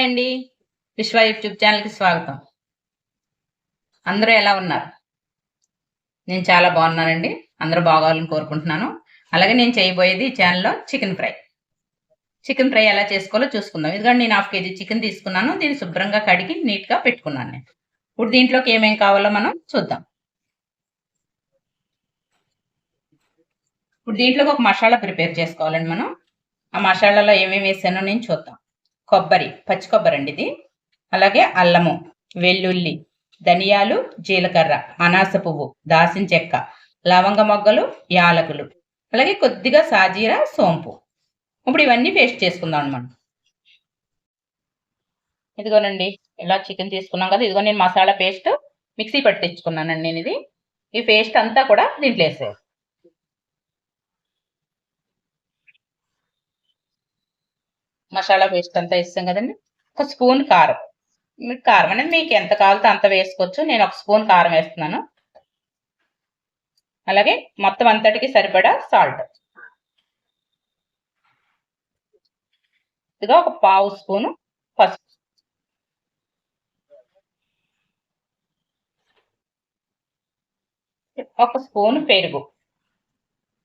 Hi అండి. విశ్వ YouTube ఛానల్కి స్వాగతం. అందరూ ఎలా ఉన్నారు? నేను చాలా బాగున్నానండి. అందరూ బాగోవాలని కోరుకుంటున్నాను. అలాగే నేను చేయబోయేది ఈ ఛానల్లో చికెన్ ఫ్రై. చికెన్ ఫ్రై ఎలా చేసుకోవాలో చూసుకుందాం. ఇదిగోండి నేను 1/2 కేజీ చికెన్ తీసుకున్నాను. దీన్ని శుభ్రంగా కడిగి నీట్గా పెట్టుకున్నాను నేను. ఇప్పుడు దీంట్లోకి ఏమేం కావాలో మనం చూద్దాం. ఇప్పుడు దీంట్లోకి ఒక మసాలా ప్రిపేర్ చేసుకోవాలండి మనం. ఆ మసాలాలో ఏమేమి వేసానో నేను చూద్దాం. కొబ్బరి, పచ్చి కొబ్బరి అండి ఇది. అలాగే అల్లము, వెల్లుల్లి, ధనియాలు, జీలకర్ర, అనాస పువ్వు, దాసిన చెక్క, లవంగ మొగ్గలు, యాలకులు, అలాగే కొద్దిగా సాజీరా, సోంపు. ఇప్పుడు ఇవన్నీ పేస్ట్ చేసుకుందాం మనం. ఇదిగోనండి ఇలా చికెన్ తీసుకున్నాం కదా, ఇదిగో నేను మసాలా పేస్ట్ మిక్సీ పట్టి తెచ్చుకున్నానండి నేను ఇది. ఈ పేస్ట్ అంతా కూడా దీంట్లో వేసేయాలి. మసాలా పేస్ట్ అంతా వేస్తాం కదండి. ఒక స్పూన్ కారం, మీకు కారం అనేది మీకు ఎంత కావాలో అంత వేసుకోవచ్చు. నేను ఒక స్పూన్ కారం వేస్తున్నాను. అలాగే మొత్తం అంతటికి సరిపడా సాల్ట్, ఇదిగా ఒక పావు స్పూను పసుపు, ఒక స్పూన్ పెరుగు,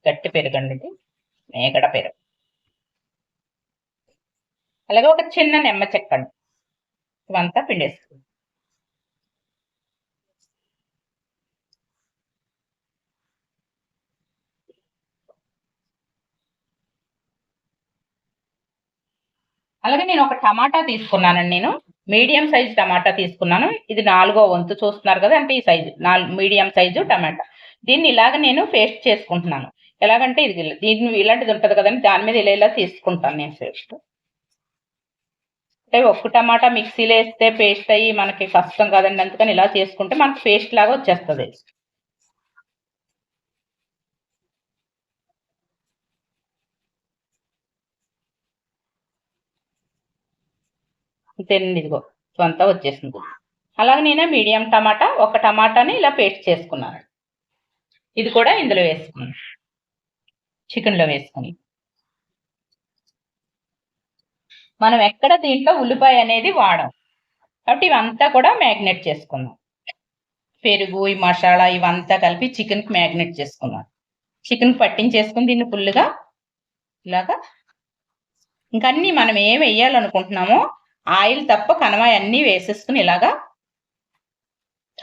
గట్టి పెరుగు అండి ఇది, మేగడ పెరుగు, అలాగే ఒక చిన్న నిమ్మ చెక్కండి. ఇవంతా పిండేసుకుంది. అలాగే నేను ఒక టమాటా తీసుకున్నానండి. నేను మీడియం సైజు టమాటా తీసుకున్నాను. ఇది 4వ వంతు చూస్తున్నారు కదా, అంటే ఈ సైజు మీడియం సైజు టమాటా. దీన్ని ఇలాగ నేను పేస్ట్ చేసుకుంటున్నాను. ఎలాగంటే ఇది దీన్ని ఇలాంటిది ఉంటుంది కదండి, దాని మీద ఇలా తీసుకుంటాను నేను పేస్ట్. అంటే ఒక్క టమాటా మిక్సీలో వేస్తే పేస్ట్ అయ్యి మనకి కష్టం కదండి, అందుకని ఇలా చేసుకుంటే మనకి పేస్ట్ లాగా వచ్చేస్తుంది. అంతేనండి, ఇదిగో అంతా వచ్చేసింది. అలాగే నేను మీడియం టమాటా, ఒక టమాటాని ఇలా పేస్ట్ చేసుకున్నాను. ఇది కూడా ఇందులో వేసుకున్నాను, చికెన్లో వేసుకుని. మనం ఎక్కడ దీంట్లో ఉల్లిపాయ అనేది వాడం కాబట్టి ఇవంతా కూడా మ్యాగ్నేట్ చేసుకుందాం. పెరుగు, ఈ మసాలా ఇవంతా కలిపి చికెన్కి మ్యాగ్నేట్ చేసుకుందాం. చికెన్ పట్టించేసుకుని దీన్ని ఫుల్గా ఇలాగా. ఇంకన్నీ మనం ఏం వేయాలనుకుంటున్నామో ఆయిల్ తప్ప కనవాయి అన్నీ వేసేసుకుని ఇలాగా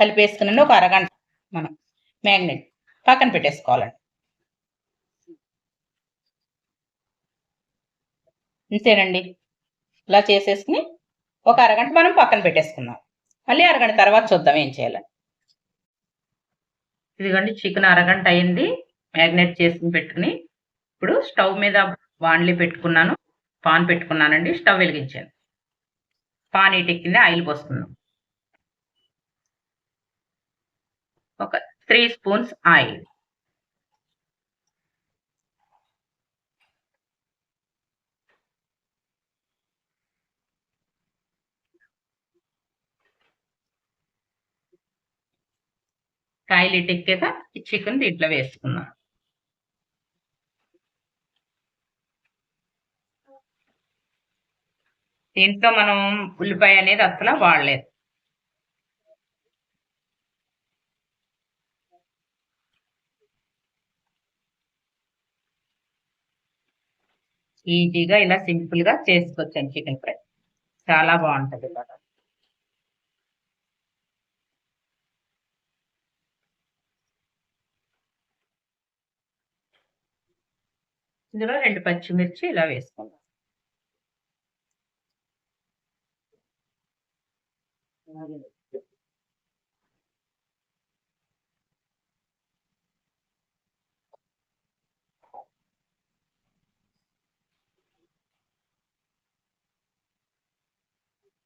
కలిపేసుకుని ఒక అరగంట మనం మ్యాగ్నేట్ పక్కన పెట్టేసుకోవాలండి. అంతేనండి, ఇలా చేసేసుకుని ఒక అరగంట మనం పక్కన పెట్టేసుకుందాం. మళ్ళీ అరగంట తర్వాత చూద్దాం ఏం చేయాలని. ఇదిగోండి చికెన్ అరగంట అయింది మ్యాగ్నేట్ చేసుకుని పెట్టుకుని. ఇప్పుడు స్టవ్ మీద వాండ్లీ పెట్టుకున్నాను, పాన్ పెట్టుకున్నానండి. స్టవ్ వెలిగించాను. పాన్ ఎక్కింది, ఆయిల్ పోసుకున్నాం. ఒక 3 స్పూన్స్ ఆయిల్, ఆయిల్ ఎక్కాక ఈ చికెన్ దీంట్లో వేసుకున్నాం. దీంట్లో మనం ఉల్లిపాయ అనేది అసలు వాడలేదు. ఈజీగా ఇలా సింపుల్ గా చేసుకోవచ్చండి చికెన్ ఫ్రై, చాలా బాగుంటది. ఇందులో 2 పచ్చిమిర్చి ఇలా వేసుకుందాం.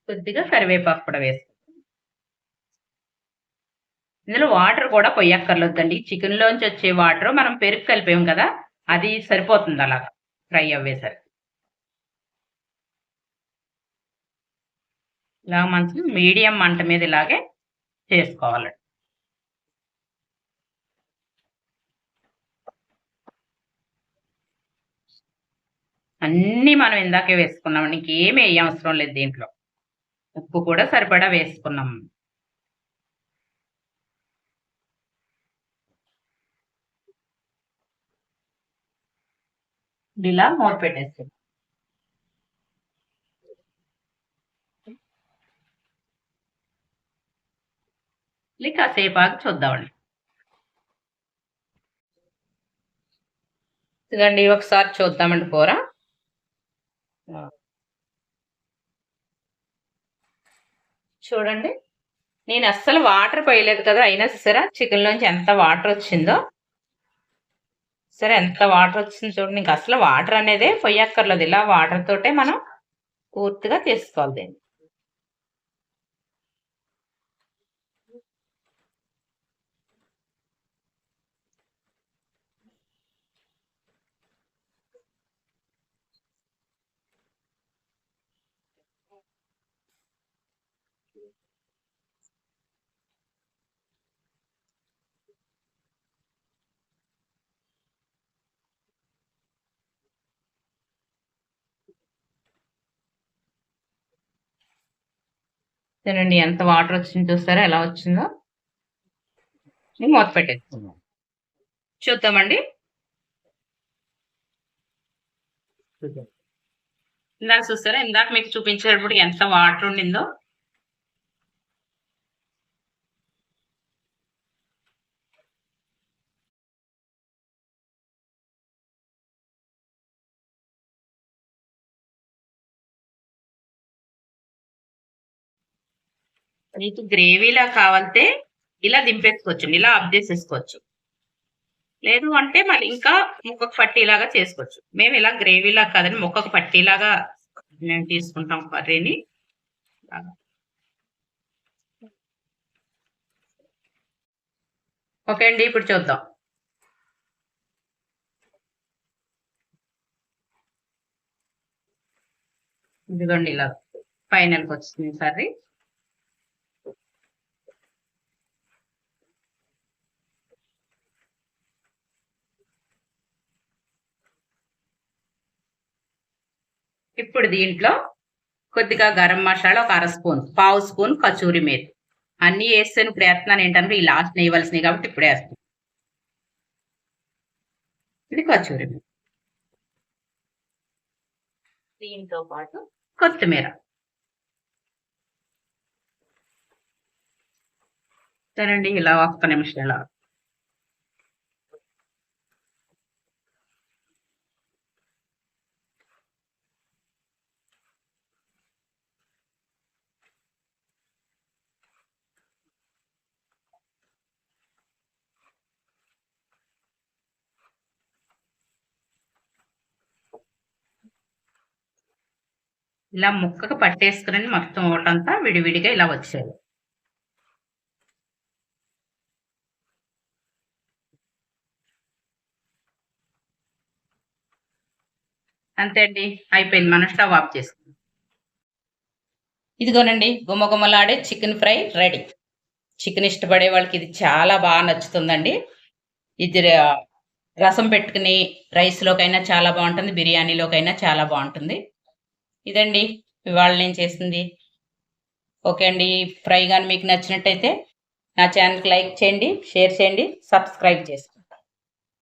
కొద్దిగా కరివేపాకు కూడా వేసుకుందాం. ఇందులో వాటర్ కూడా పొయ్యక్కర్లేదండి. చికెన్ లోంచి వచ్చే వాటర్ మనం పెరుగు కలిపాం కదా, అది సరిపోతుంది అలాగా ఫ్రై అవ్వేసరికి. ఇలా మంచి మీడియం మంట మీద ఇలాగే చేసుకోవాలండి. అన్నీ మనం ఇందాకే వేసుకున్నాం, ఇంకేమీ వేయ అవసరం లేదు దీంట్లో. ఉప్పు కూడా సరిపడా వేసుకున్నాం. ఇలా మూత పెట్టేస్తాం. కాసేపు ఆగి చూద్దామండి. ఇదండి ఒకసారి చూద్దామండి కూర. చూడండి, నేను అస్సలు వాటర్ పోయలేదు కదా, అయినా సరే చికెన్ లోంచి ఎంత వాటర్ వచ్చిందో. సరే, ఎంత వాటర్ వచ్చింది చూడండి. ఇంక అసలు వాటర్ అనేదే పొయ్యక్కర్లేదు. ఇలా వాటర్ తోటే మనం పూర్తిగా తీసుకోవాలి దీన్ని. చూడండి ఎంత వాటర్ వచ్చిందో, చూస్తారా ఎలా వచ్చిందో. మూత పెట్టేసుకుందాం. చూద్దామండి. ఇందాక చూస్తారా, ఇందాక మీకు చూపించేటప్పుడు ఎంత వాటర్ ఉండిందో. మీకు గ్రేవీలా కావాలంటే ఇలా దింపేసుకోవచ్చు, ఇలా ఆఫ్ చేసేసుకోవచ్చు. లేదు అంటే మళ్ళీ ఇంకా ముక్కకు పట్టీలాగా చేసుకోవచ్చు. మేము ఇలా గ్రేవీలా కాదని ముక్కకు పట్టీలాగా మేము తీసుకుంటాం కర్రీని. ఓకే అండి, ఇప్పుడు చూద్దాం. ఇదిగోండి ఇలా ఫైనల్కి వచ్చింది కర్రీ. ఇప్పుడు దీంట్లో కొద్దిగా గరం మసాలా, ఒక 1/2 స్పూన్, 1/2 స్పూన్ కచూరి మేతి అన్నీ వేస్తాను. ఇప్పుడు వేస్తున్నాను ఏంటంటే ఈ లాస్ట్ వేయవలసినవి కాబట్టి ఇప్పుడే వేస్తాను. ఇది కచూరి మేతి, దీంతో పాటు కొత్తిమీర. సరేండి, ఇలా 1 నిమిషం ఇలా ముక్కకు పట్టేసుకుని మొత్తం ఒకటంతా విడివిడిగా ఇలా వచ్చేది. అంతే అండి, అయిపోయింది. మనం స్టవ్ ఆఫ్ చేసుకుందాం. ఇదిగోనండి, గుమ్మగుమ్మలాడే చికెన్ ఫ్రై రెడీ. చికెన్ ఇష్టపడే వాళ్ళకి ఇది చాలా బాగా నచ్చుతుందండి. ఇది రసం పెట్టుకుని రైస్లోకైనా చాలా బాగుంటుంది, బిర్యానీలోకైనా చాలా బాగుంటుంది. ఇదండి ఇవాళ నేను చేసింది. ఓకే అండి, ఫ్రై కానీ మీకు నచ్చినట్టయితే నా ఛానల్కి లైక్ చేయండి, షేర్ చేయండి, సబ్స్క్రైబ్ చేసుకోండి.